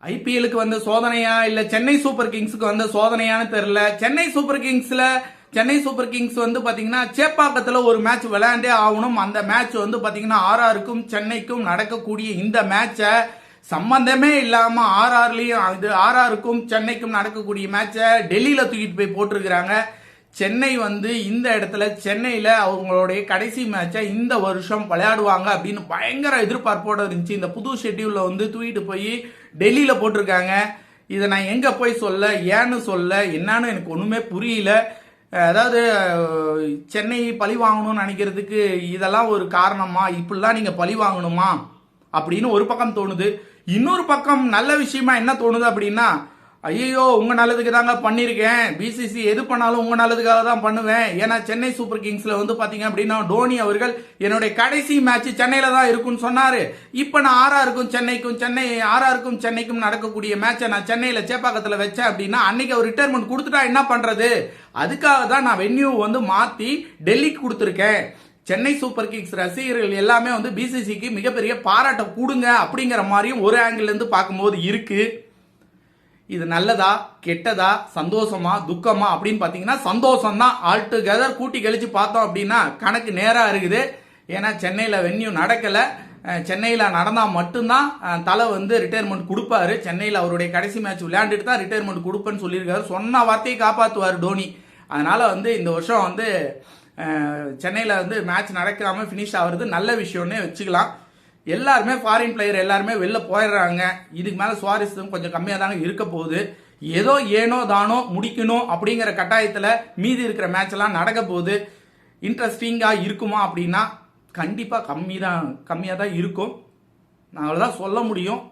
ஐபிஎலுக்கு வந்த சோதனையா இல்ல சென்னை சூப்பர் கிங்ஸுக்கு வந்த சோதனையான்னு தெரியல. சென்னை சூப்பர் கிங்ஸ் வந்து பாத்தீங்கன்னா சேப்பாக்கத்துல ஒரு மேட்ச் விளையாண்டே ஆகணும். அந்த மேட்ச் வந்து பாத்தீங்கன்னா ஆர்ஆருக்கும் சென்னைக்கும் நடக்கக்கூடிய இந்த மேட்சை சம்பந்தமே இல்லாம ஆர்ஆருக்கும் சென்னைக்கும் நடக்கக்கூடிய மேட்சை டெல்லியில தூக்கிட்டு போய் போட்டிருக்கிறாங்க. சென்னை வந்து இந்த இடத்துல சென்னையில அவங்களுடைய கடைசி மேட்சை இந்த வருஷம் விளையாடுவாங்க அப்படின்னு பயங்கர எதிர்பார்ப்போட இருந்துச்சு. இந்த புது ஷெட்யூல்ல வந்து தூக்கிட்டு போய் டெல்லியில போட்டிருக்காங்க. இதை நான் எங்க போய் சொல்ல, ஏன்னு சொல்ல, என்னன்னு எனக்கு ஒண்ணுமே புரியல. அதாவது சென்னை பழி வாங்கணும்னு நினைக்கிறதுக்கு இதெல்லாம் ஒரு காரணமா? இப்படிலாம் நீங்க பழி வாங்கணுமா அப்படின்னு ஒரு பக்கம் தோணுது. இன்னொரு பக்கம் நல்ல விஷயமா என்ன தோணுது அப்படின்னா, ஐயோ உங்க நல்லதுக்கு தாங்க பண்ணிருக்கேன், பிசிசி எது பண்ணாலும் உங்க நல்லதுக்காக தான் பண்ணுவேன். ஏன்னா சென்னை சூப்பர் கிங்ஸ்ல வந்து பாத்தீங்க அப்படின்னா டோனி அவர்கள் என்னுடைய கடைசி மேட்ச் சென்னையில தான் இருக்கும்னு சொன்னாரு. இப்ப நான் ஆர்ஆருக்கும் சென்னைக்கும் நடக்கக்கூடிய மேட்சை நான் சென்னையில சேப்பாக்கத்துல வச்சேன் அப்படின்னா அன்னைக்கு அவர் ரிட்டையர்மெண்ட் கொடுத்துட்டா என்ன பண்றது? அதுக்காக தான் நான் வென்யூ வந்து மாத்தி டெல்லிக்கு கொடுத்துருக்கேன். சென்னை சூப்பர் கிங்ஸ் ரசிகர்கள் எல்லாமே வந்து பிசிசிக்கு மிகப்பெரிய பாராட்ட கொடுங்க அப்படிங்கிற மாதிரியும் ஒரு ஆங்கிள் இருந்து பார்க்கும்போது இருக்கு. இது நல்லதா கெட்டதா சந்தோஷமா துக்கமா அப்படின்னு பாத்தீங்கன்னா சந்தோஷம் தான். ஆல் டுகெதர் கூட்டி கழிச்சு பார்த்தோம் அப்படின்னா கணக்கு நேரா இருக்குது. ஏன்னா சென்னையில வென்யூ நடக்கல. சென்னையில நடந்தா மட்டும்தான் தலை வந்து ரிட்டையர்மெண்ட் கொடுப்பாரு. சென்னையில அவருடைய கடைசி மேட்ச் விளையாண்டுட்டு தான் ரிட்டையர்மெண்ட் கொடுப்பேன்னு சொல்லியிருக்காரு. சொன்ன வார்த்தையை காப்பாற்றுவார் டோனி. அதனால வந்து இந்த வருஷம் வந்து சென்னையில வந்து மேட்ச் நடக்காம பினிஷ் ஆகுறது நல்ல விஷயம்னே வச்சுக்கலாம். எல்லாருமே ஃபாரின் பிளேயர் எல்லாருமே வெளில போயிடுறாங்க. இதுக்கு மேல சுவாரஸ்யம் கொஞ்சம் கம்மியா தாங்க இருக்க போகுது. ஏதோ ஏனோ தானோ முடிக்கணும் அப்படிங்கிற கட்டாயத்துல மீதி இருக்கிற மேட்ச் எல்லாம் நடக்க போகுது. இன்ட்ரெஸ்டிங்கா இருக்குமா அப்படின்னா கண்டிப்பா கம்மியா தான் இருக்கும். நான் அவ்வளவுதான் சொல்ல முடியும்.